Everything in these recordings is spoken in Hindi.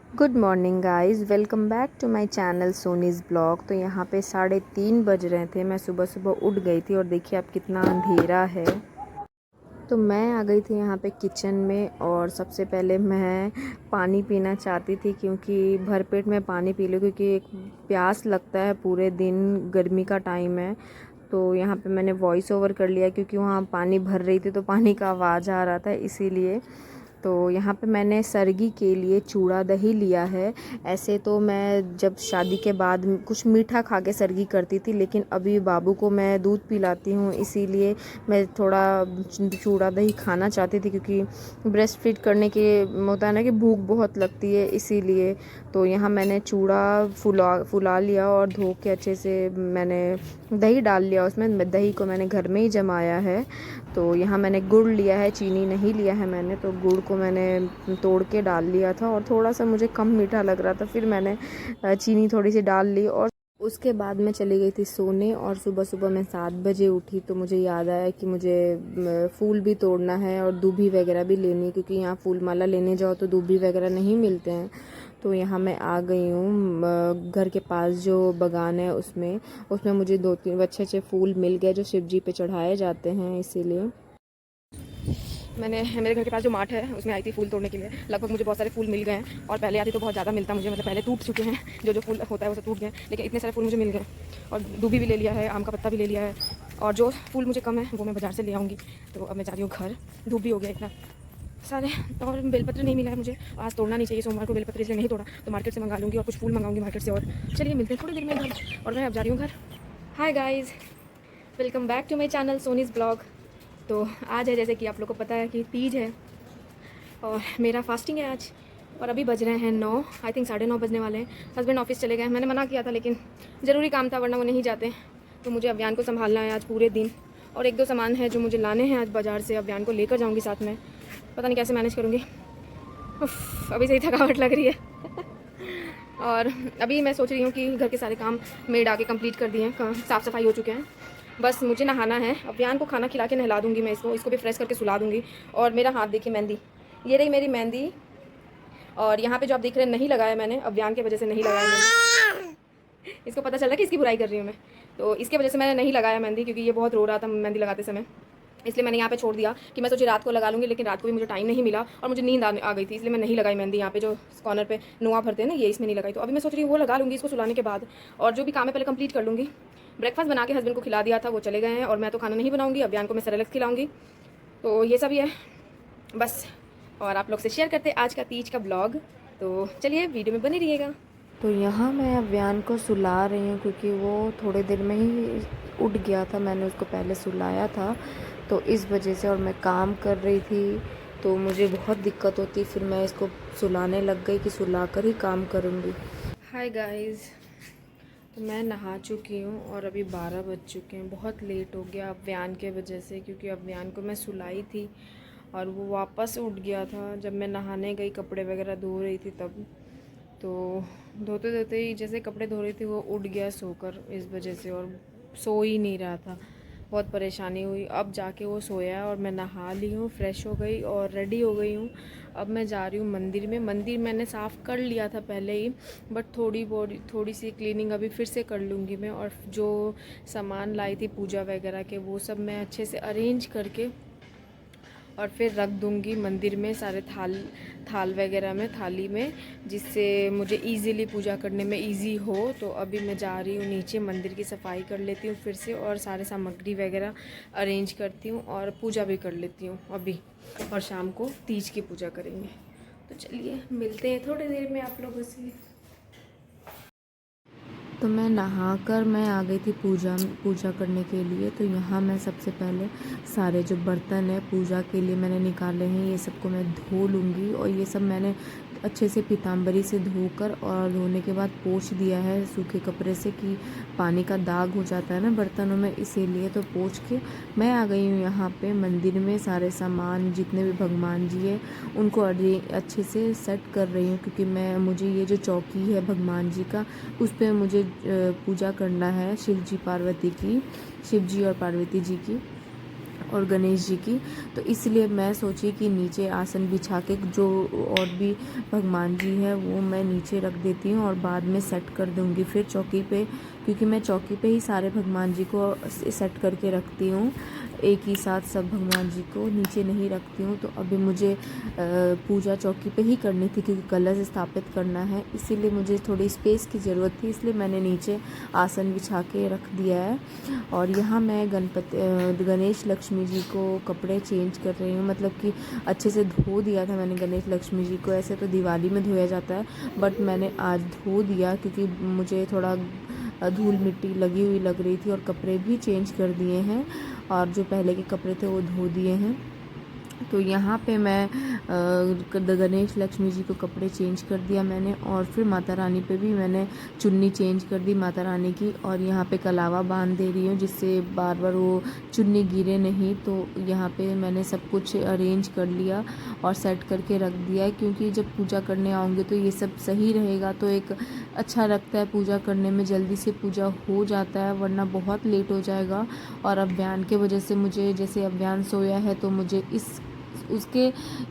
Good morning guys, welcome back to my channel Soni's blog. तो यहाँ पे 3:30 बज रहे थे। मैं सुबह सुबह उठ गई थी और देखिए अब कितना अंधेरा है। तो मैं आ गई थी यहाँ पे किचन में और सबसे पहले मैं पानी पीना चाहती थी क्योंकि भरपेट में पानी पी लूँ, क्योंकि एक प्यास लगता है पूरे दिन, गर्मी का टाइम है। तो यहाँ पे मैंने वॉइस ओवर कर लिया क्योंकि वहाँ पानी भर रही थी तो पानी का आवाज़ आ रहा था, इसीलिए। तो यहाँ पे मैंने सर्गी के लिए चूड़ा दही लिया है। ऐसे तो मैं जब शादी के बाद कुछ मीठा खा के सर्गी करती थी, लेकिन अभी बाबू को मैं दूध पिलाती हूँ, इसीलिए मैं थोड़ा चूड़ा दही खाना चाहती थी, क्योंकि ब्रेस्ट फीड करने के होता है ना कि भूख बहुत लगती है, इसीलिए। तो यहाँ मैंने चूड़ा फुला लिया और धो के अच्छे से मैंने दही डाल लिया उसमें। दही को मैंने घर में ही जमाया है। तो यहाँ मैंने गुड़ लिया है, चीनी नहीं लिया है मैंने। तो गुड़ को मैंने तोड़ के डाल लिया था और थोड़ा सा मुझे कम मीठा लग रहा था, फिर मैंने चीनी थोड़ी सी डाल ली। और उसके बाद मैं चली गई थी सोने। और सुबह सुबह मैं 7 बजे उठी तो मुझे याद आया कि मुझे फूल भी तोड़ना है और दूबी वगैरह भी लेनी है, क्योंकि यहाँ फूल माला लेने जाओ तो दूबी वगैरह नहीं मिलते हैं। तो यहाँ मैं आ गई हूँ घर के पास जो बागान है उसमें। उसमें मुझे 2-3 अच्छे अच्छे फूल मिल गए जो शिव जी पे चढ़ाए जाते हैं, इसीलिए मैंने मेरे घर के पास जो मार्ट है उसमें आई थी फूल तोड़ने के लिए। लगभग मुझे बहुत सारे फूल मिल गए हैं और पहले आती तो बहुत ज़्यादा मिलता मुझे, मतलब पहले टूट चुके हैं, जो फूल होता है वो सब टूट गए, लेकिन इतने सारे फूल मुझे मिल गए। और दूबी भी ले लिया है, आम का पत्ता भी ले लिया है, और जो फूल मुझे कम है वो मैं बाज़ार से ले आऊँगी। तो अब मैं जा रही हूँ घर। धूप भी हो गया इतना सारे। और बेलपत्र नहीं मिला है मुझे, आज तोड़ना नहीं चाहिए सोमवार को बेलपत्र, इसलिए नहीं तोड़ा। तो मार्केट से मंगा लूँगी और कुछ फूल मंगाऊंगी मार्केट से। और चलिए मिलते हैं थोड़ी देर में घर, और मैं अब जा रही हूँ घर। Hi guys, welcome back to my channel Soni's blog. तो आज है, जैसे कि आप लोग को पता है कि तीज है और मेरा फास्टिंग है आज। और अभी बज रहे हैं 9, आई थिंक 9:30 बजने वाले हैं। हस्बैंड ऑफिस चले गए, मैंने मना किया था लेकिन ज़रूरी काम था, वरना वो नहीं जाते। तो मुझे अभियान को संभालना है आज पूरे दिन। और 1-2 सामान है जो मुझे लाने हैं आज बाज़ार से, अभियान को लेकर जाऊँगी साथ में। पता नहीं कैसे मैनेज करूँगी, अभी से ही थकावट लग रही है। और अभी मैं सोच रही हूँ कि घर के सारे काम मेड आके कंप्लीट कर दिए हैं, साफ़ सफाई हो चुके हैं, बस मुझे नहाना है। अभियान को खाना खिला के नहला दूँगी मैं, इसको भी फ्रेश करके सुला दूँगी। और मेरा हाथ देखिए, मेहंदी, ये रही मेरी मेहंदी। और यहाँ पे जो आप देख रहे हैं नहीं लगाया मैंने, अभियान की वजह से नहीं लगाया मैंने। इसको पता चल रहा है कि इसकी बुराई कर रही हूँ मैं, तो इसकी वजह से मैंने नहीं लगाया मेहंदी, क्योंकि ये बहुत रो रहा था मेहंदी लगाते समय। इसलिए मैंने यहाँ पे छोड़ दिया कि मैं सोची रात को लगा लूँगी, लेकिन रात को भी मुझे टाइम नहीं मिला और मुझे नींद आ गई थी, इसलिए मैं नहीं लगाई मेहंदी। यहाँ पे जो कॉर्नर पे नुआ भरते हैं ना, ये इसमें नहीं लगाई। तो अभी मैं सोच रही हूँ वो लगा लूँगी इसको सुलाने के बाद, और जो भी काम है पहले कंप्लीट कर लूँगी। ब्रेकफास्ट बना के हस्बैंड को खिला दिया था, वो चले गए हैं, और मैं तो खाना नहीं बनाऊँगी, अभियान को मैं सेरेलैक्स खिलाऊँगी। तो ये सब ही है बस। और आप लोग से शेयर करते आज का तीज का ब्लॉग। तो चलिए वीडियो में बने रहिएगा। तो यहाँ मैं अभियान को सुला रही हूँ क्योंकि वो थोड़े देर में ही उठ गया था, मैंने उसको पहले सुलाया था, तो इस वजह से। और मैं काम कर रही थी तो मुझे बहुत दिक्कत होती, फिर मैं इसको सुलाने लग गई कि सुला कर ही काम करूँगी। हाय गाइस, तो मैं नहा चुकी हूँ और अभी 12 बज चुके हैं। बहुत लेट हो गया अभियान के वजह से, क्योंकि अभियान को मैं सुलाई थी और वो वापस उठ गया था जब मैं नहाने गई, कपड़े वगैरह धो रही थी तब। तो धोते धोते ही जैसे कपड़े धो रही थी वो उठ गया सोकर, इस वजह से, और सो ही नहीं रहा था। बहुत परेशानी हुई, अब जाके वो सोया और मैं नहा ली हूँ, फ्रेश हो गई और रेडी हो गई हूँ। अब मैं जा रही हूँ मंदिर में। मंदिर मैंने साफ़ कर लिया था पहले ही, बट थोड़ी सी क्लीनिंग अभी फिर से कर लूँगी मैं। और जो सामान लाई थी पूजा वगैरह के, वो सब मैं अच्छे से अरेंज करके और फिर रख दूँगी मंदिर में, सारे थाल वगैरह में, थाली में, जिससे मुझे इजीली पूजा करने में इजी हो। तो अभी मैं जा रही हूँ नीचे, मंदिर की सफाई कर लेती हूँ फिर से, और सारे सामग्री वगैरह अरेंज करती हूँ और पूजा भी कर लेती हूँ अभी। और शाम को तीज की पूजा करेंगे। तो चलिए मिलते हैं थोड़ी देर में आप लोगों से। तो मैं नहाकर मैं आ गई थी पूजा करने के लिए। तो यहाँ मैं सबसे पहले सारे जो बर्तन है पूजा के लिए मैंने निकाले हैं, ये सबको मैं धो लूँगी। और ये सब मैंने अच्छे से पीताम्बरी से धोकर और धोने के बाद पोंछ दिया है सूखे कपड़े से, कि पानी का दाग हो जाता है ना बर्तनों में, इसीलिए। तो पोंछ के मैं आ गई हूँ यहाँ पे मंदिर में। सारे सामान जितने भी भगवान जी है उनको अच्छे से सेट कर रही हूँ, क्योंकि मुझे ये जो चौकी है भगवान जी का, उस पर मुझे पूजा करना है शिव जी और पार्वती जी की। और गणेश जी की। तो इसलिए मैं सोची कि नीचे आसन बिछा के जो और भी भगवान जी हैं वो मैं नीचे रख देती हूँ और बाद में सेट कर दूँगी फिर चौकी पे, क्योंकि मैं चौकी पे ही सारे भगवान जी को सेट करके रखती हूँ, एक ही साथ सब भगवान जी को नीचे नहीं रखती हूँ। तो अभी मुझे पूजा चौकी पे ही करनी थी क्योंकि कलश स्थापित करना है, इसीलिए मुझे थोड़ी स्पेस की ज़रूरत थी, इसलिए मैंने नीचे आसन बिछा के रख दिया है। और यहाँ मैं गणेश लक्ष्मी जी को कपड़े चेंज कर रही हूँ, मतलब कि अच्छे से धो दिया था मैंने गणेश लक्ष्मी जी को। ऐसे तो दिवाली में धोया जाता है, बट मैंने आज धो दिया क्योंकि मुझे थोड़ा धूल मिट्टी लगी हुई लग रही थी, और कपड़े भी चेंज कर दिए हैं और जो पहले के कपड़े थे वो धो दिए हैं। तो यहाँ पे मैं गणेश लक्ष्मी जी को कपड़े चेंज कर दिया मैंने, और फिर माता रानी पे भी मैंने चुन्नी चेंज कर दी माता रानी की, और यहाँ पे कलावा बांध दे रही हूँ जिससे बार बार वो चुन्नी गिरे नहीं। तो यहाँ पे मैंने सब कुछ अरेंज कर लिया और सेट करके रख दिया है, क्योंकि जब पूजा करने आऊँगी तो ये सब सही रहेगा तो एक अच्छा लगता है पूजा करने में, जल्दी से पूजा हो जाता है, वरना बहुत लेट हो जाएगा। और अभियान के वजह से मुझे, जैसे अभियान सोया है तो मुझे उसके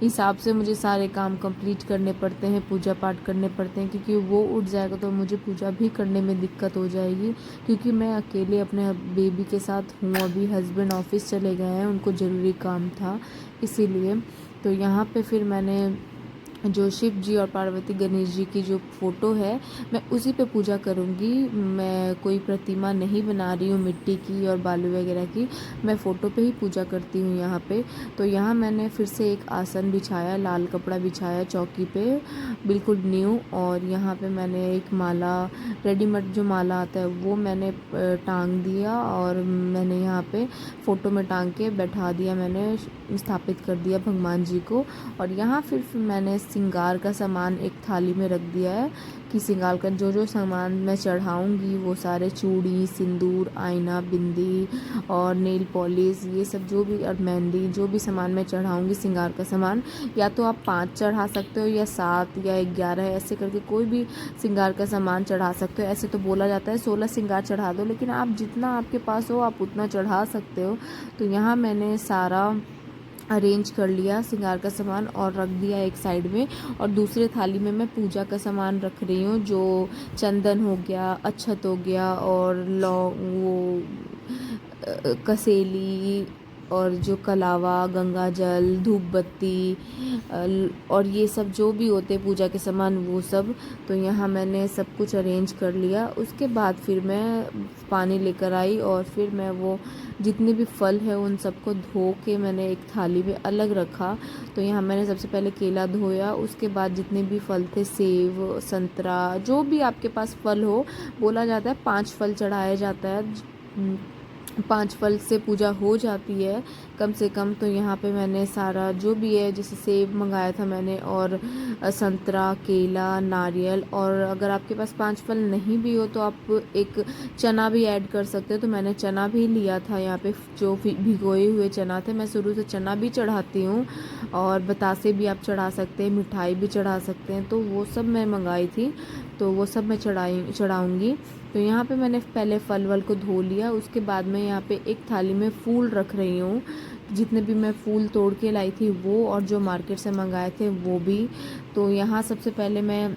हिसाब से मुझे सारे काम कंप्लीट करने पड़ते हैं, पूजा पाठ करने पड़ते हैं, क्योंकि वो उठ जाएगा तो मुझे पूजा भी करने में दिक्कत हो जाएगी, क्योंकि मैं अकेले अपने बेबी के साथ हूँ। अभी हस्बैंड ऑफिस चले गए हैं, उनको ज़रूरी काम था इसीलिए। तो यहाँ पे फिर मैंने जो शिव जी और पार्वती गणेश जी की जो फ़ोटो है मैं उसी पे पूजा करूँगी। मैं कोई प्रतिमा नहीं बना रही हूँ मिट्टी की और बालू वगैरह की, मैं फ़ोटो पे ही पूजा करती हूँ यहाँ पे। तो यहाँ मैंने फिर से एक आसन बिछाया, लाल कपड़ा बिछाया चौकी पे बिल्कुल न्यू, और यहाँ पे मैंने एक माला, रेडीमेड जो माला आता है वो मैंने टांग दिया, और मैंने यहाँ पे फ़ोटो में टांग के बैठा दिया, मैंने स्थापित कर दिया भगवान जी को। और यहाँ फिर मैंने श्रृंगार का सामान एक थाली में रख दिया है कि श्रृंगार का जो जो सामान मैं चढ़ाऊँगी वो सारे चूड़ी, सिंदूर, आईना, बिंदी और नेल पॉलिश, ये सब जो भी, और मेहंदी, जो भी सामान मैं चढ़ाऊँगी श्रृंगार का सामान, या तो आप 5 चढ़ा सकते हो या 7 या 11, ऐसे करके कोई भी श्रृंगार का सामान चढ़ा सकते हो। ऐसे तो बोला जाता है 16 श्रृंगार चढ़ा दो, लेकिन आप जितना आपके पास हो आप उतना चढ़ा सकते हो। तो यहाँ मैंने सारा अरेंज कर लिया श्रृंगार का सामान और रख दिया एक साइड में, और दूसरे थाली में मैं पूजा का सामान रख रही हूँ, जो चंदन हो गया, अक्षत हो गया, और लौंग, वो कसेली, और जो कलावा, गंगा जल, धूप बत्ती और ये सब जो भी होते पूजा के सामान वो सब। तो यहाँ मैंने सब कुछ अरेंज कर लिया। उसके बाद फिर मैं पानी लेकर आई, और फिर मैं वो जितने भी फल है उन सबको धो के मैंने एक थाली में अलग रखा। तो यहाँ मैंने सबसे पहले केला धोया, उसके बाद जितने भी फल थे, सेब, संतरा, जो भी आपके पास फल हो, बोला जाता है 5 फल चढ़ाया जाता है, 5 फल से पूजा हो जाती है कम से कम। तो यहाँ पे मैंने सारा जो भी है, जैसे सेब मंगाया था मैंने, और संतरा, केला, नारियल, और अगर आपके पास 5 फल नहीं भी हो तो आप एक चना भी ऐड कर सकते हो। तो मैंने चना भी लिया था यहाँ पे, जो भिगोए हुए चना थे, मैं शुरू से चना भी चढ़ाती हूँ, और बतासे भी आप चढ़ा सकते हैं, मिठाई भी चढ़ा सकते हैं। तो वो सब मैं मंगाई थी, तो वो सब मैं चढ़ाऊँगी। तो यहाँ पे मैंने पहले फल वल को धो लिया, उसके बाद मैं यहाँ पे एक थाली में फूल रख रही हूँ, जितने भी मैं फूल तोड़ के लाई थी वो, और जो मार्केट से मंगाए थे वो भी। तो यहाँ सबसे पहले मैं,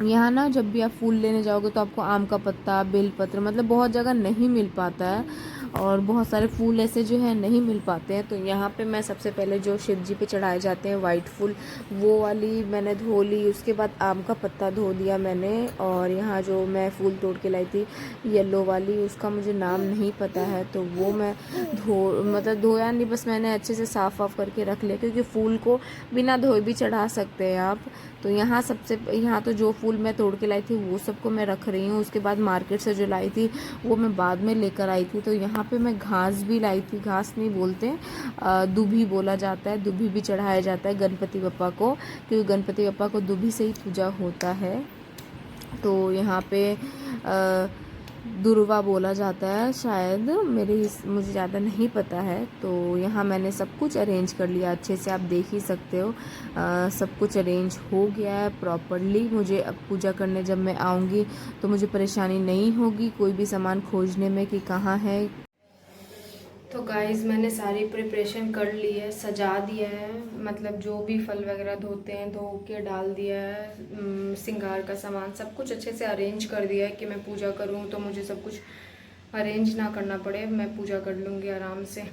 यहाँ ना जब भी आप फूल लेने जाओगे तो आपको आम का पत्ता, बेलपत्र, मतलब बहुत जगह नहीं मिल पाता है, और बहुत सारे फूल ऐसे जो है नहीं मिल पाते हैं। तो यहाँ पे मैं सबसे पहले जो शिव जी पे चढ़ाए जाते हैं वाइट फूल, वो वाली मैंने धो ली। उसके बाद आम का पत्ता धो दिया मैंने, और यहाँ जो मैं फूल तोड़ के लाई थी येलो वाली, उसका मुझे नाम नहीं पता है, तो वो मैं धोया नहीं, बस मैंने अच्छे से साफ़ वाफ करके रख लिया, क्योंकि फूल को बिना धोए भी चढ़ा सकते हैं आप। तो यहाँ तो जो फूल मैं तोड़ के लाई थी वो सबको मैं रख रही हूँ। उसके बाद मार्केट से जो लाई थी वो मैं बाद में लेकर आई थी। तो यहाँ पे मैं घास भी लाई थी, घास नहीं बोलते, दुभी बोला जाता है, दुभी भी चढ़ाया जाता है गणपति बप्पा को, क्योंकि गणपति बप्पा को दुभी से ही पूजा होता है। तो यहाँ पे दुर्वा बोला जाता है शायद, मुझे ज़्यादा नहीं पता है। तो यहाँ मैंने सब कुछ अरेंज कर लिया अच्छे से, आप देख ही सकते हो, सब कुछ अरेंज हो गया है प्रॉपरली। मुझे अब पूजा करने जब मैं आऊँगी तो मुझे परेशानी नहीं होगी कोई भी सामान खोजने में कि कहाँ है। तो गाइस मैंने सारी प्रिपरेशन कर ली है, सजा दिया है, मतलब जो भी फल वगैरह धोते हैं धो के डाल दिया है, श्रृंगार का सामान सब कुछ अच्छे से अरेंज कर दिया है कि मैं पूजा करूं तो मुझे सब कुछ अरेंज ना करना पड़े, मैं पूजा कर लूँगी आराम से,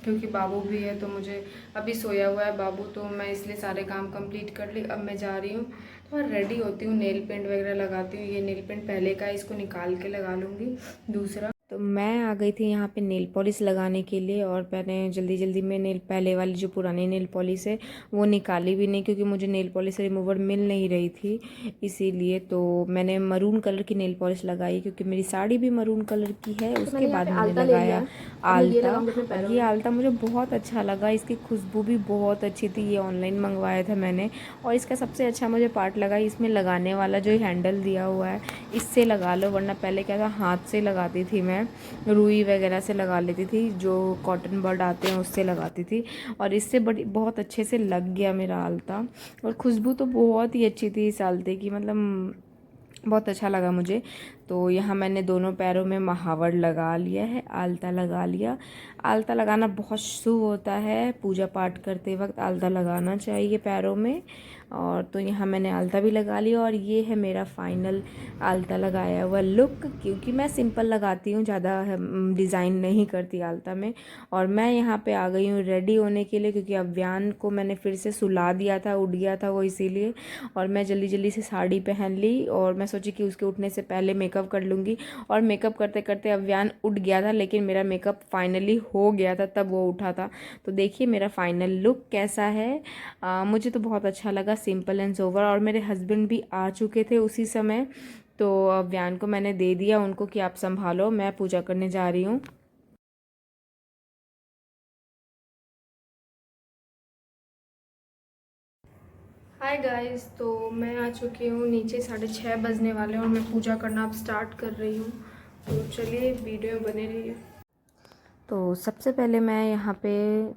क्योंकि बाबू भी है तो मुझे अभी सोया हुआ है बाबू, तो मैं इसलिए सारे काम कंप्लीट कर ली। अब मैं जा रही हूँ तो मैं रेडी होती हूँ, नेल पेंट वगैरह लगाती हूँ। ये नेल पेंट पहले का है, इसको निकाल के लगा लूँगी दूसरा। तो मैं आ गई थी यहाँ पे नेल पॉलिश लगाने के लिए, और मैंने जल्दी जल्दी में पहले वाली जो पुरानी नेल पॉलिश है वो निकाली भी नहीं, क्योंकि मुझे नेल पॉलिश रिमूवर मिल नहीं रही थी, इसीलिए तो मैंने मरून कलर की नेल पॉलिश लगाई, क्योंकि मेरी साड़ी भी मरून कलर की है। उसके बाद मैंने लगाया आलता। ये आलता मुझे बहुत अच्छा लगा, इसकी खुशबू भी बहुत अच्छी थी। ये ऑनलाइन मंगवाया था मैंने, और इसका सबसे अच्छा मुझे पार्ट लगा इसमें लगाने वाला जो हैंडल दिया हुआ है, इससे लगा लो, वरना पहले क्या था हाथ से लगाती थी मैं, रुई वगैरह से लगा लेती थी, जो कॉटन बड आते हैं उससे लगाती थी, और इससे बहुत अच्छे से लग गया मेरा आलता। और खुशबू तो बहुत ही अच्छी थी इस आलते की, मतलब बहुत अच्छा लगा मुझे। तो यहाँ मैंने दोनों पैरों में महावर लगा लिया है, आलता लगा लिया। आलता लगाना बहुत शुभ होता है, पूजा पाठ करते वक्त आलता लगाना चाहिए पैरों में। और तो यहाँ मैंने आलता भी लगा लिया, और ये है मेरा फाइनल आलता लगाया हुआ लुक, क्योंकि मैं सिंपल लगाती हूँ, ज़्यादा डिज़ाइन नहीं करती आलता में। और मैं यहाँ पे आ गई हूँ रेडी होने के लिए, क्योंकि अव्यान को मैंने फिर से सुला दिया था, उठ गया था वो इसीलिए। और मैं जल्दी जल्दी से साड़ी पहन ली, और मैं सोची कि उसके उठने से पहले मेकअप कर लूँगी। और मेकअप करते करते अव्यान उठ गया था, लेकिन मेरा मेकअप फाइनली हो गया था तब वो उठा था। तो देखिए मेरा फाइनल लुक कैसा है। मुझे तो बहुत अच्छा लगा, सिंपल एंड सोबर। और मेरे हस्बैंड भी आ चुके थे उसी समय, तो अव्यान को मैंने दे दिया उनको कि आप संभालो, मैं पूजा करने जा रही हूँ। हाय गाइस, तो मैं आ चुकी हूँ नीचे, 6:30 बजने वाले हैं, और मैं पूजा करना अब स्टार्ट कर रही हूँ। तो चलिए वीडियो में बने रहिए। तो सबसे पहले मैं यहाँ पे,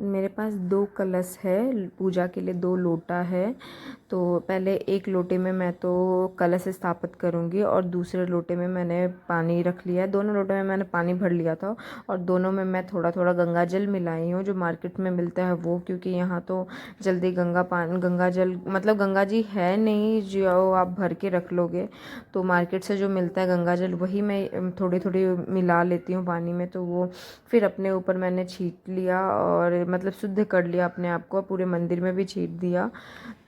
मेरे पास 2 कलश है पूजा के लिए, 2 लोटा है। तो पहले एक लोटे में मैं तो कलश स्थापित करूँगी, और दूसरे लोटे में मैंने पानी रख लिया है। दोनों लोटे में मैंने पानी भर लिया था, और दोनों में मैं थोड़ा थोड़ा गंगा जल मिलाई हूँ, जो मार्केट में मिलता है वो, क्योंकि यहाँ तो जल्दी गंगा जल मतलब गंगा जी है नहीं जो आप भर के रख लोगे, तो मार्केट से जो मिलता है गंगा जल वही मैं थोड़ी थोड़ी मिला लेती हूँ पानी में। तो वो फिर अपने ऊपर मैंने छीट लिया, और मतलब शुद्ध कर लिया अपने आप को, पूरे मंदिर में भी छीट दिया।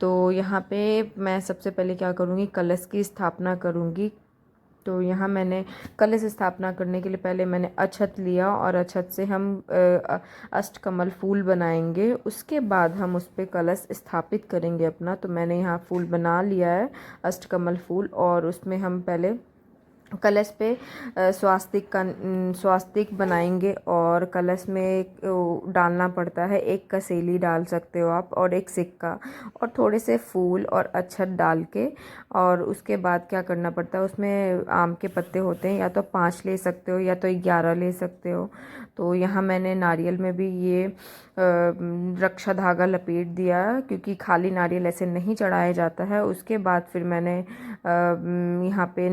तो यहाँ पे मैं सबसे पहले क्या करूँगी, कलश की स्थापना करूँगी। तो यहाँ मैंने कलश स्थापना करने के लिए पहले मैंने अक्षत लिया, और अक्षत से हम अष्टकमल फूल बनाएंगे, उसके बाद हम उस पर कलश स्थापित करेंगे अपना। तो मैंने यहाँ फूल बना लिया है, अष्टकमल फूल, और उसमें हम पहले कलश पे स्वास्तिक बनाएंगे, और कलश में डालना पड़ता है, एक कसेली डाल सकते हो आप, और एक सिक्का, और थोड़े से फूल और अक्षत डाल के। और उसके बाद क्या करना पड़ता है, उसमें आम के पत्ते होते हैं, या तो 5 ले सकते हो या तो 11 ले सकते हो। तो यहाँ मैंने नारियल में भी ये रक्षा धागा लपेट दिया, क्योंकि खाली नारियल ऐसे नहीं चढ़ाया जाता है। उसके बाद फिर मैंने यहाँ पे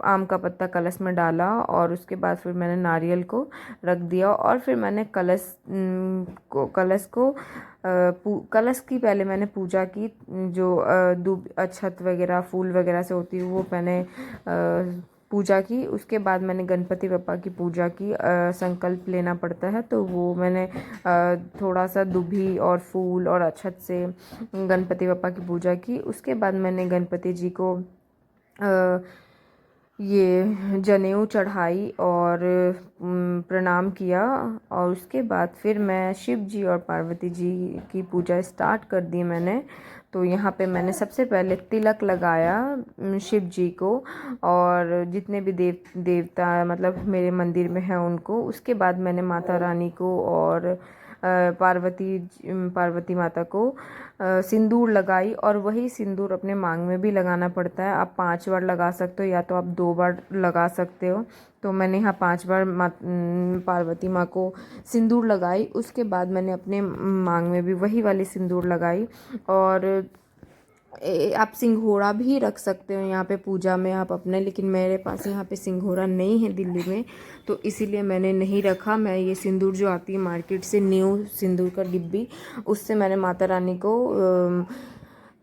आम का पत्ता कलश में डाला, और उसके बाद फिर मैंने नारियल को रख दिया, और फिर मैंने कलश की पहले मैंने पूजा की, जो दूब अक्षत वगैरह फूल वगैरह से होती है वो मैंने पूजा की। उसके बाद मैंने गणपति बप्पा की पूजा की, संकल्प लेना पड़ता है, तो वो मैंने थोड़ा सा दुभी और फूल और अक्षत से गणपति बप्पा की पूजा की। उसके बाद मैंने गणपति जी को ये जनेऊ चढ़ाई और प्रणाम किया, और उसके बाद फिर मैं शिव जी और पार्वती जी की पूजा स्टार्ट कर दी मैंने। तो यहाँ पे मैंने सबसे पहले तिलक लगाया शिव जी को, और जितने भी देवता मतलब मेरे मंदिर में हैं उनको। उसके बाद मैंने माता रानी को और पार्वती माता को सिंदूर लगाई, और वही सिंदूर अपने मांग में भी लगाना पड़ता है। आप 5 बार लगा सकते हो, या तो आप 2 बार लगा सकते हो। तो मैंने यहाँ 5 बार पार्वती माँ को सिंदूर लगाई। उसके बाद मैंने अपने मांग में भी वही वाली सिंदूर लगाई, और आप सिंघोड़ा भी रख सकते हो यहाँ पे पूजा में आप अपने, लेकिन मेरे पास यहाँ पे सिंघोड़ा नहीं है दिल्ली में, तो इसीलिए मैंने नहीं रखा। मैं ये सिंदूर जो आती है मार्केट से, न्यू सिंदूर का डिब्बी, उससे मैंने माता रानी को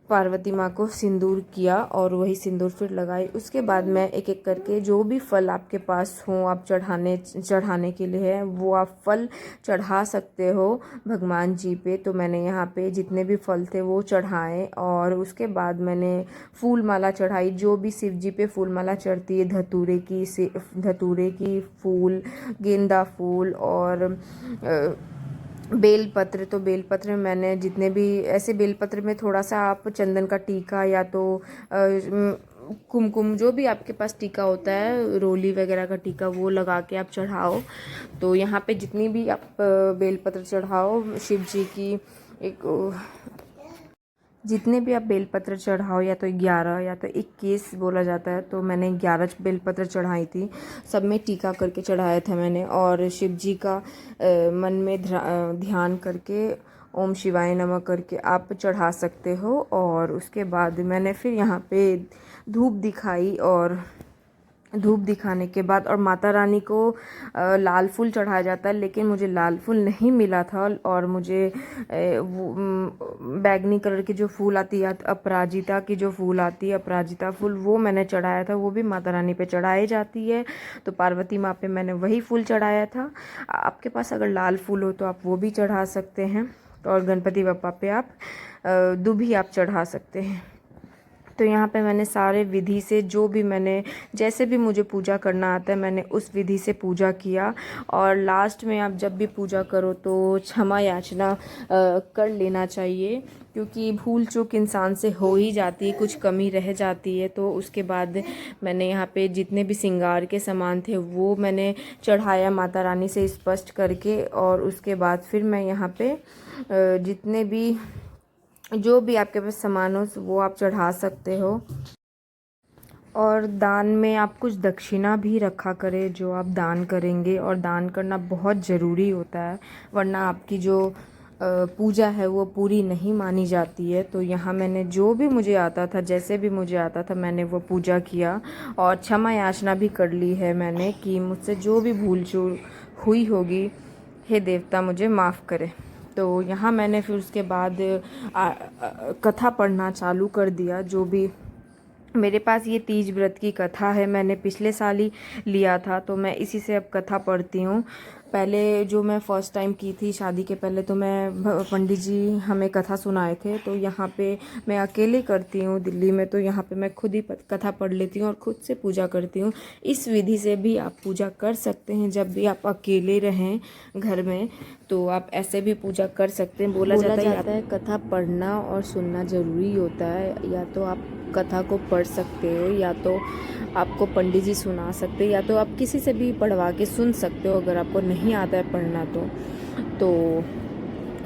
पार्वती माँ को सिंदूर किया और वही सिंदूर फिर लगाई। उसके बाद मैं एक एक करके जो भी फल आपके पास हो, आप चढ़ाने के लिए है, वो आप फल चढ़ा सकते हो भगवान जी पे। तो मैंने यहाँ पे जितने भी फल थे वो चढ़ाए और उसके बाद मैंने फूल माला चढ़ाई। जो भी शिव जी पे फूल माला चढ़ती है, धतूरे की फूल, गेंदा फूल और बेलपत्र, तो बेलपत्र में मैंने जितने भी ऐसे बेलपत्र में थोड़ा सा आप चंदन का टीका या तो कुमकुम, जो भी आपके पास टीका होता है, रोली वगैरह का टीका, वो लगा के आप चढ़ाओ। तो यहाँ पे जितनी भी आप बेलपत्र चढ़ाओ शिव जी की, जितने भी आप बेलपत्र चढ़ाओ, या तो 11 या तो 21 बोला जाता है, तो मैंने 11 बेलपत्र चढ़ाई थी। सब में टीका करके चढ़ाया था मैंने। और शिव जी का मन में ध्यान करके ओम शिवाय नमः करके आप चढ़ा सकते हो। और उसके बाद मैंने फिर यहाँ पे धूप दिखाई, और धूप दिखाने के बाद और माता रानी को लाल फूल चढ़ाया जाता है, लेकिन मुझे लाल फूल नहीं मिला था और मुझे बैगनी कलर की जो फूल आती है, अपराजिता की जो फूल आती है, अपराजिता फूल, वो मैंने चढ़ाया था। वो भी माता रानी पे चढ़ाई जाती है, तो पार्वती माँ पे मैंने वही फूल चढ़ाया था। आपके पास अगर लाल फूल हो तो आप वो भी चढ़ा सकते हैं। और गणपति बप्पा पे आप दूभी आप चढ़ा सकते हैं। तो यहाँ पे मैंने सारे विधि से, जो भी मैंने जैसे भी मुझे पूजा करना आता है, मैंने उस विधि से पूजा किया। और लास्ट में आप जब भी पूजा करो तो क्षमा याचना कर लेना चाहिए, क्योंकि भूल चूक इंसान से हो ही जाती है, कुछ कमी रह जाती है। तो उसके बाद मैंने यहाँ पे जितने भी श्रृंगार के सामान थे वो मैंने चढ़ाया माता रानी से स्पष्ट करके। और उसके बाद फिर मैं यहाँ पे जितने भी जो भी आपके पास सामान हो वो आप चढ़ा सकते हो। और दान में आप कुछ दक्षिणा भी रखा करें जो आप दान करेंगे, और दान करना बहुत ज़रूरी होता है, वरना आपकी जो पूजा है वो पूरी नहीं मानी जाती है। तो यहाँ मैंने जो भी मुझे आता था, जैसे भी मुझे आता था, मैंने वो पूजा किया। और क्षमा याचना भी कर ली है मैंने कि मुझसे जो भी भूल चूक हुई होगी, हे देवता मुझे माफ़ करे। तो यहाँ मैंने फिर उसके बाद कथा पढ़ना चालू कर दिया। जो भी मेरे पास ये तीज व्रत की कथा है, मैंने पिछले साल ही लिया था, तो मैं इसी से अब कथा पढ़ती हूँ। पहले जो मैं फ़र्स्ट टाइम की थी शादी के पहले, तो मैं पंडित जी हमें कथा सुनाए थे। तो यहाँ पे मैं अकेले करती हूँ दिल्ली में, तो यहाँ पे मैं खुद ही कथा पढ़ लेती हूँ और ख़ुद से पूजा करती हूँ। इस विधि से भी आप पूजा कर सकते हैं, जब भी आप अकेले रहें घर में तो आप ऐसे भी पूजा कर सकते हैं। बोला जाता है कथा पढ़ना और सुनना ज़रूरी होता है। या तो आप कथा को पढ़ सकते हो, या तो आपको पंडित जी सुना सकते हैं, या तो आप किसी से भी पढ़वा के सुन सकते हो अगर आपको नहीं आता है पढ़ना तो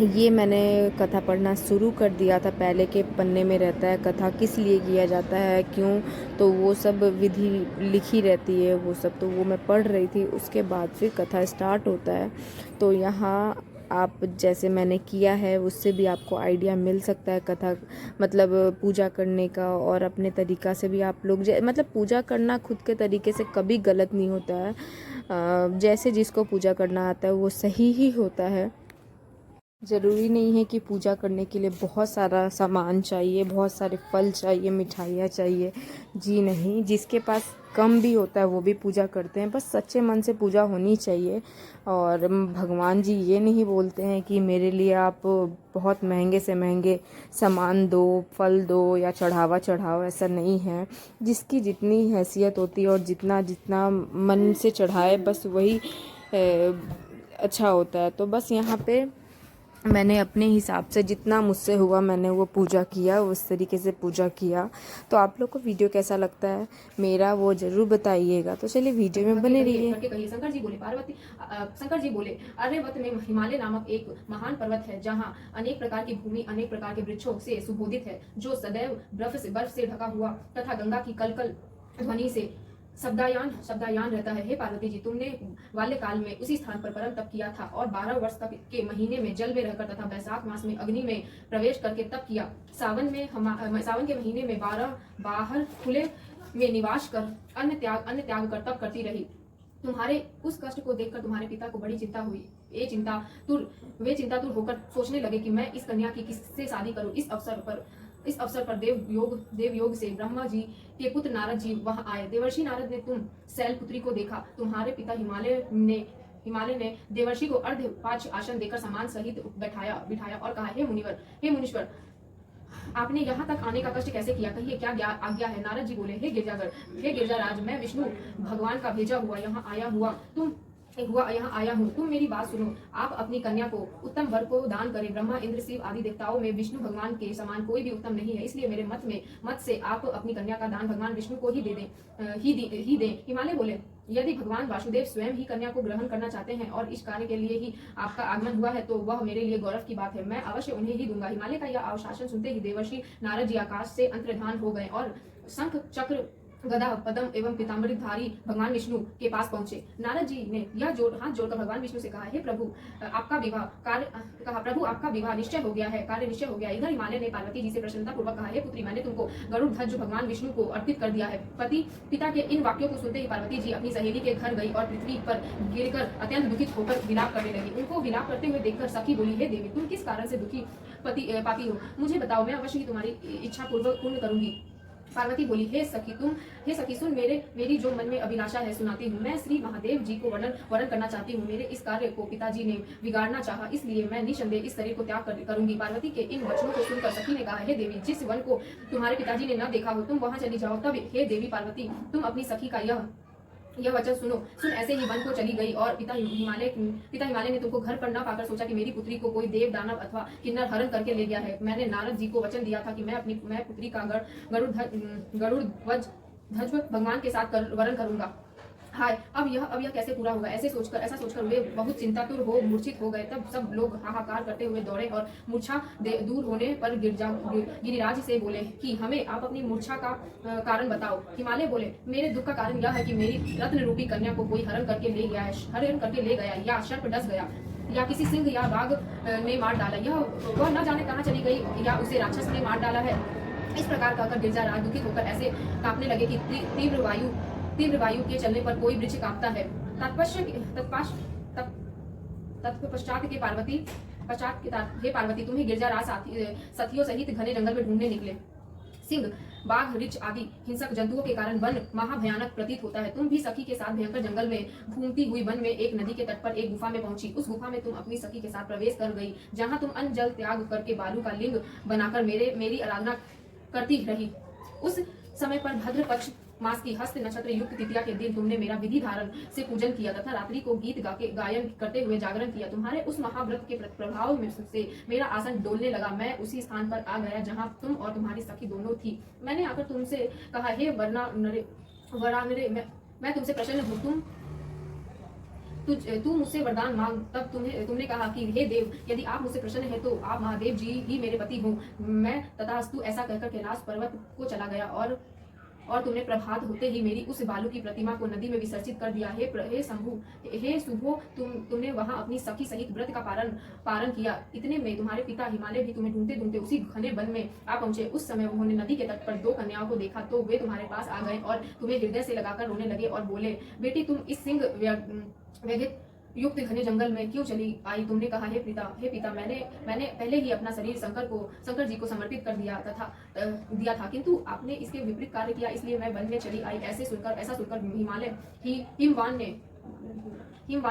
ये मैंने कथा पढ़ना शुरू कर दिया था। पहले के पन्ने में रहता है कथा किस लिए किया जाता है, क्यों, तो वो सब विधि लिखी रहती है, वो सब तो वो मैं पढ़ रही थी। उसके बाद फिर कथा स्टार्ट होता है। तो यहाँ आप जैसे मैंने किया है उससे भी आपको आइडिया मिल सकता है कथा मतलब पूजा करने का। और अपने तरीक़ा से भी आप लोग मतलब पूजा करना खुद के तरीके से कभी गलत नहीं होता है। जैसे जिसको पूजा करना आता है वो सही ही होता है। ज़रूरी नहीं है कि पूजा करने के लिए बहुत सारा सामान चाहिए, बहुत सारे फल चाहिए, मिठाइयाँ चाहिए। जी नहीं, जिसके पास कम भी होता है वो भी पूजा करते हैं, बस सच्चे मन से पूजा होनी चाहिए। और भगवान जी ये नहीं बोलते हैं कि मेरे लिए आप बहुत महंगे से महंगे सामान दो, फल दो या चढ़ावा चढ़ाओ, ऐसा नहीं है। जिसकी जितनी हैसियत होती है और जितना जितना मन से चढ़ाए बस वही अच्छा होता है। तो बस यहाँ पे मैंने अपने हिसाब से जितना मुझसे हुआ मैंने वो पूजा किया, उस तरीके से पूजा किया। तो आप लोग को वीडियो कैसा लगता है मेरा वो ज़रूर बताइएगा। तो चलिए वीडियो में बने रहिए। शंकर जी बोले पार्वती शंकर जी बोले आर्यवत में हिमालय नामक एक महान पर्वत है, जहाँ अनेक प्रकार की भूमि अनेक प्रकार के वृक्षों से सुशोभित है, जो सदैव बर्फ से ढका हुआ तथा गंगा की कलकल ध्वनि से शब्दायान रहता है। हे पार्वती जी, तुमने बाल्यकाल में उसी स्थान पर परम तप किया था और 12 वर्ष तक के महीने में जल में रहकर तथा वैशाख मास में अग्नि में प्रवेश करके तप किया। सावन के महीने में 12 बाहर खुले में निवास कर अन्न त्याग कर तप करती रही। तुम्हारे उस कष्ट को देखकर तुम्हारे पिता को बड़ी चिंता हुई। वे चिंतातुर होकर सोचने लगे कि मैं इस कन्या की किससे शादी करूं। इस अवसर पर देव योग से ब्रह्मा जी के पुत्र नारद जी वहां आए। देवर्षि नारद ने तुम शैलपुत्री को देखा। तुम्हारे पिता हिमालय ने देवर्षि को अर्धपाच आसन देकर सम्मान सहित बिठाया और कहा, हे मुनीश्वर, आपने यहाँ तक आने का कष्ट कैसे किया? कहिए, क्या आज्ञा है? नारद जी बोले, हे गिरजाराज, मैं विष्णु भगवान का भेजा हुआ यहाँ आया हूँ। तुम मेरी बात सुनो। आप अपनी कन्या को उत्तम वर को दान करें। ब्रह्मा, इंद्र, शिव आदि देवताओं में विष्णु भगवान के समान कोई भी उत्तम नहीं है, इसलिए मेरे मत से आप अपनी कन्या का दान भगवान विष्णु को ही दें। हिमालय बोले, यदि भगवान वासुदेव स्वयं ही कन्या को ग्रहण करना चाहते हैं और इस कार्य के लिए ही आपका आगमन हुआ है तो वह मेरे लिए गौरव की बात है। मैं अवश्य उन्हें ही दूंगा। हिमालय का यह आश्वासन सुनते ही देवर्षि नारद जी आकाश से अंतर्धान हो गए और शंख चक्र गदा पद्म एवं पीताम्बरधारी भगवान विष्णु के पास पहुंचे। नारद जी ने हाथ जोड़कर भगवान विष्णु से कहा, हे प्रभु, आपका विवाह निश्चय हो गया है, कार्य निश्चय हो गया। इधर हिमालय ने पार्वती जी से प्रसन्नता पूर्वक कहा, हे पुत्री, मैंने तुमको गरुड़ ध्वज भगवान विष्णु को अर्पित कर दिया है। पिता के इन वाक्यों को सुनते ही पार्वती जी अपनी सहेली के घर गई और पृथ्वी पर गिरकर अत्यंत दुखित होकर विलाप करने लगी। उनको विलाप करते हुए देखकर सखी बोली, हे देवी, तुम किस कारण से दुखी पाती हो? मुझे बताओ, मैं अवश्य ही तुम्हारी इच्छा पूर्वक पूर्ण करूंगी। पार्वती बोली, हे सखी सुन, मेरी जो मन में अभिलाषा है सुनाती हूँ। मैं श्री महादेव जी को वरण करना चाहती हूँ। मेरे इस कार्य को पिताजी ने बिगाड़ना चाहा, इसलिए मैं निसंदेह इस शरीर को त्याग करूंगी। पार्वती के इन वचनों को सुनकर सखी ने कहा, हे देवी, जिस वन को तुम्हारे पिताजी ने न देखा हो तुम वहां चली जाओ। तब हे देवी पार्वती, तुम अपनी सखी का यह वचन सुन ऐसे ही वन को चली गई और पिता हिमालय ने तुमको घर पर न पाकर सोचा कि मेरी पुत्री को कोई देव दानव अथवा किन्नर हरण करके ले गया है। मैंने नारद जी को वचन दिया था कि मैं पुत्री का गरुड़ ध्वज भगवान के साथ वरण करूंगा। हाय, अब यह कैसे पूरा होगा? ऐसा सोचकर वे बहुत चिंतातुर हो मूर्छित हो गए। तब सब लोग हाहाकार करते हुए दौड़े और मूर्छा दूर होने पर गिरिराज से बोले कि हमें आप अपनी मूर्छा का कारण बताओ। हिमालय बोले, मेरे दुख का कारण यह है कि मेरी रत्न रूपी कन्या को कोई हरण करके ले गया या सर्प डस गया या किसी सिंह या बाघ ने मार डाला। वह न जाने कहाँ चली गई या उसे राक्षस ने मार डाला है। इस प्रकार कहकर गिरजाराज दुखित होकर ऐसे कांपने लगे कि तीव्र वायु के चलने पर कोई वृक्ष कांपता है। तत्पश्चात हे पार्वती, तुम्हें गिरजाराज सखियों सहित घने जंगल में ढूंढने निकले। सिंह, बाघ, रिछ आदि हिंसक जंतुओं के कारण वन महाभयानक प्रतीत होता है। तुम भी सखी के साथ भयंकर जंगल में घूमती हुई वन में एक नदी के तट पर एक गुफा में पहुंची। उस गुफा में तुम अपनी सखी के साथ प्रवेश कर गई, जहां तुम अन्न जल त्याग करके बालू का लिंग बनाकर मेरी आराधना करती रही। उस समय पर भद्र पक्ष मास की हस्त नक्षत्र युक्त तृतीया के दिन तुमने मेरा विधि धारण से पूजन किया तथा रात्रि को गीत गायन करते हुए जागरण किया। तुम्हारे उस महाव्रत के प्रभाव में से मेरा आसन डोलने लगा। मैं उसी स्थान पर आ गया जहां तुम और तुम्हारी सखी दोनों थी। मैंने आकर तुमसे कहा, हे वरानरे, मैं तुमसे प्रसन्न हूँ, तू मुझसे वरदान मांग। तब तुमने कहा कि हे देव, यदि आप मुझसे प्रसन्न है तो आप महादेव जी ही मेरे पति हों। मैं तथास्तु ऐसा कहकर कैलाश पर्वत को चला गया और तुमने प्रभात होते ही मेरी उस बालू की प्रतिमा को नदी में विसर्जित कर दिया। हे शुभो, तुमने वहां अपनी सखी सहित व्रत का पारण किया। इतने में तुम्हारे पिता हिमालय भी तुम्हें ढूंढते ढूंढते उसी घने वन में आ पहुंचे। उस समय उन्होंने नदी के तट पर दो कन्याओं को देखा तो वे तुम्हारे पास आ गए और तुम्हें हृदय से लगाकर रोने लगे और बोले, बेटी, तुम इस सिंह व्यथित युक्त घने जंगल में क्यों चली आई? तुमने कहा, हे पिता, मैंने पहले ही अपना शरीर शंकर जी को समर्पित कर दिया था, किंतु आपने इसके विपरीत कार्य किया, इसलिए मैं वन में चली आई। ऐसा सुनकर हिमवान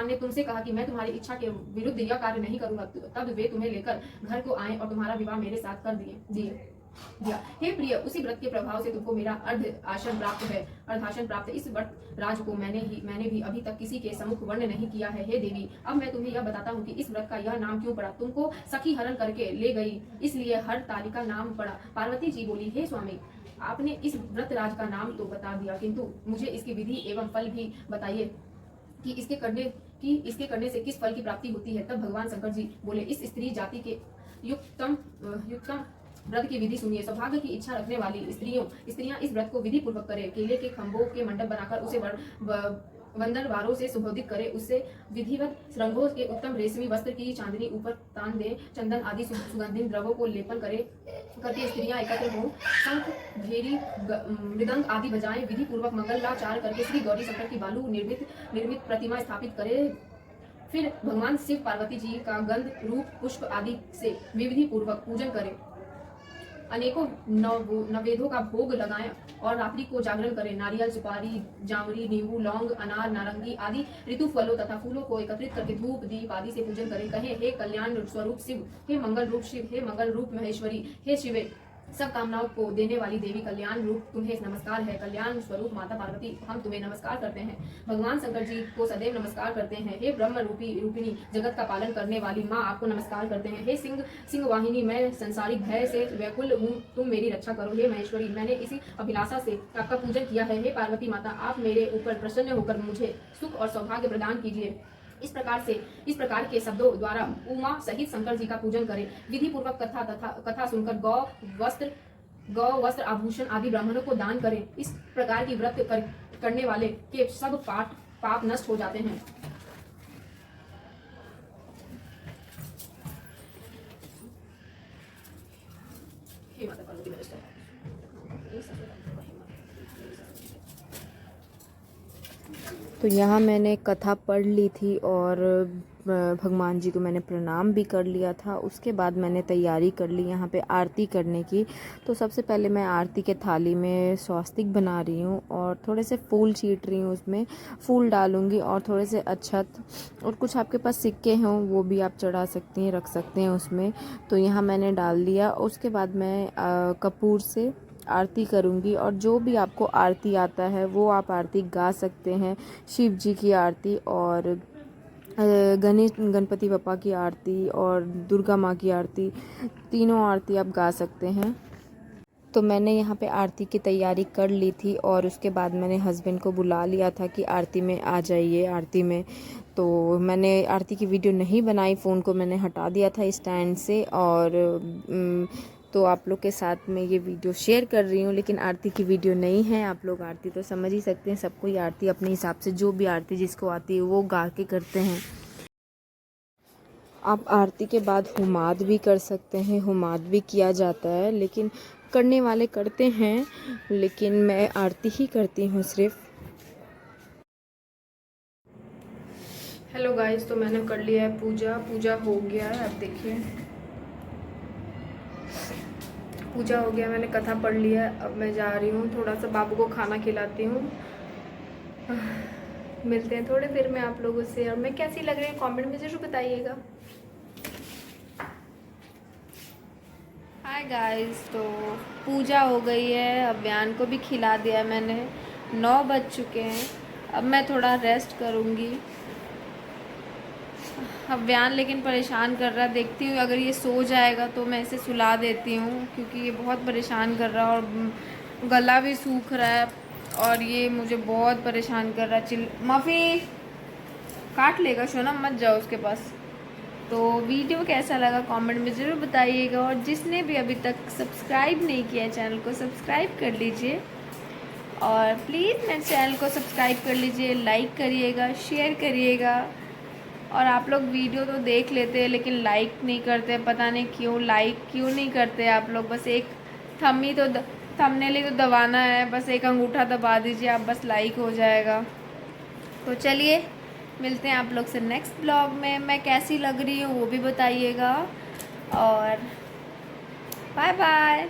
ने तुमसे कहा कि मैं तुम्हारी इच्छा के विरुद्ध यह कार्य नहीं करूंगा। तब वे तुम्हें लेकर घर को आए और तुम्हारा विवाह मेरे साथ कर दिया। हे प्रिय, उसी व्रत के प्रभाव से तुमको मेरा अर्धासन प्राप्त है। इस व्रत राज को मैंने भी अभी तक किसी के सम्मुख वर्ण नहीं किया है। हे देवी, अब मैं तुम्हें यह बताता हूँ कि इस व्रत का यह नाम क्यों पड़ा। तुमको सखी हरण करके ले गई, इसलिए हरतालिका नाम पड़ा। पार्वती जी बोली, हे स्वामी, आपने इस व्रत राज का नाम तो बता दिया, किंतु मुझे इसकी विधि एवं फल भी बताइए कि इसके करने से किस फल की प्राप्ति होती है। तब भगवान शंकर जी बोले, इस स्त्री जाति के युक्तम व्रत की विधि सुनिए। सौभाग्य की इच्छा रखने वाली स्त्रियां इस व्रत को विधि पूर्वक करें। केले के खंभों के मंडप बनाकर उसे वंदनवारों से सुशोभित करे, उससे विधिवत रंगों के उत्तम रेशमी वस्त्र की चांदनी ऊपर तान दे, चंदन आदि सुगंधित द्रव्यों को लेपन करके स्त्रियां एकत्र हों, शंख भेरी मृदंग आदि बजाएं, विधि पूर्वक मंगलाचार करके श्री गौरी शंकर की बालू निर्मित प्रतिमा स्थापित करे। फिर भगवान शिव पार्वती जी का गंध रूप पुष्प आदि से विधि पूर्वक पूजन करें, अनेकों नवेदों का भोग लगाएं और रात्रि को जागरण करें। नारियल, सुपारी, जामुरी, नींबू, लौंग, अनार, नारंगी आदि ऋतु फलों तथा फूलों को एकत्रित करके धूप दीप आदि से पूजन करें। कहें, हे कल्याण स्वरूप शिव, हे मंगल रूप शिव, हे मंगल रूप महेश्वरी, हे शिवे, सब कामनाओं को देने वाली देवी, कल्याण रूप तुम्हें नमस्कार है। कल्याण स्वरूप माता पार्वती, हम तुम्हें नमस्कार करते हैं। भगवान शंकर जी को सदैव नमस्कार करते हैं। हे ब्रह्म रूपिणी, जगत का पालन करने वाली माँ, आपको नमस्कार करते हैं। हे सिंह वाहिनी, मैं संसारिक भय से व्याकुल हूँ, तुम मेरी रक्षा करो। हे महेश्वरी, मैंने इसी अभिलाषा से आपका पूजन किया है। हे पार्वती माता, आप मेरे ऊपर प्रसन्न होकर मुझे सुख और सौभाग्य प्रदान कीजिए। इस प्रकार के शब्दों द्वारा उमा सहित शंकर जी का पूजन करें। विधि पूर्वक कथा सुनकर गौ वस्त्र आभूषण आदि ब्राह्मणों को दान करें। इस प्रकार की व्रत करने वाले के सब पाप नष्ट हो जाते हैं। हे माता पार्वती, तो यहाँ मैंने कथा पढ़ ली थी और भगवान जी को मैंने प्रणाम भी कर लिया था। उसके बाद मैंने तैयारी कर ली यहाँ पे आरती करने की। तो सबसे पहले मैं आरती के थाली में स्वास्तिक बना रही हूँ और थोड़े से फूल छीट रही हूँ, उसमें फूल डालूँगी और थोड़े से अक्षत और कुछ आपके पास सिक्के हों वो भी आप चढ़ा सकती हैं, रख सकते हैं उसमें। तो यहाँ मैंने डाल दिया। उसके बाद मैं कपूर से आरती करूँगी और जो भी आपको आरती आता है वो आप आरती गा सकते हैं। शिव जी की आरती और गणपति बप्पा की आरती और दुर्गा माँ की आरती, तीनों आरती आप गा सकते हैं। तो मैंने यहाँ पे आरती की तैयारी कर ली थी और उसके बाद मैंने हस्बैंड को बुला लिया था कि आरती में आ जाइए आरती में। तो मैंने आरती की वीडियो नहीं बनाई, फ़ोन को मैंने हटा दिया था स्टैंड से और तो आप लोग के साथ में ये वीडियो शेयर कर रही हूँ, लेकिन आरती की वीडियो नहीं है। आप लोग आरती तो समझ ही सकते हैं, सब कोई आरती अपने हिसाब से जो भी आरती जिसको आती है वो गा के करते हैं। आप आरती के बाद हुमाद भी कर सकते हैं, हुमाद भी किया जाता है, लेकिन करने वाले करते हैं, लेकिन मैं आरती ही करती हूँ सिर्फ। हेलो गाइस, तो मैंने कर लिया है पूजा हो गया है। अब देखिए पूजा हो गया, मैंने कथा पढ़ लिया है। अब मैं जा रही हूँ, थोड़ा सा बाबू को खाना खिलाती हूँ। मिलते हैं थोड़ी देर में आप लोगों से। और मैं कैसी लग रही हूँ कमेंट में ज़रूर बताइएगा। हाय गाइस, तो पूजा हो गई है, अब बयान को भी खिला दिया मैंने। 9 बज चुके हैं, अब मैं थोड़ा रेस्ट करूँगी। अब बयान लेकिन परेशान कर रहा है, देखती हूँ अगर ये सो जाएगा तो मैं इसे सुला देती हूँ, क्योंकि ये बहुत परेशान कर रहा है और गला भी सूख रहा है और ये मुझे बहुत परेशान कर रहा है। माफ़ी काट लेगा सोनम, मत जाओ उसके पास। तो वीडियो कैसा लगा कमेंट में ज़रूर बताइएगा और जिसने भी अभी तक सब्सक्राइब नहीं किया है चैनल को सब्सक्राइब कर लीजिए और प्लीज़ मेरे चैनल को सब्सक्राइब कर लीजिए, लाइक करिएगा, शेयर करिएगा। और आप लोग वीडियो तो देख लेते हैं लेकिन लाइक नहीं करते, पता नहीं क्यों लाइक क्यों नहीं करते आप लोग। बस एक थंबनेल ही तो दबाना है, बस एक अंगूठा दबा दीजिए आप, बस लाइक हो जाएगा। तो चलिए मिलते हैं आप लोग से नेक्स्ट ब्लॉग में। मैं कैसी लग रही हूँ वो भी बताइएगा और बाय बाय।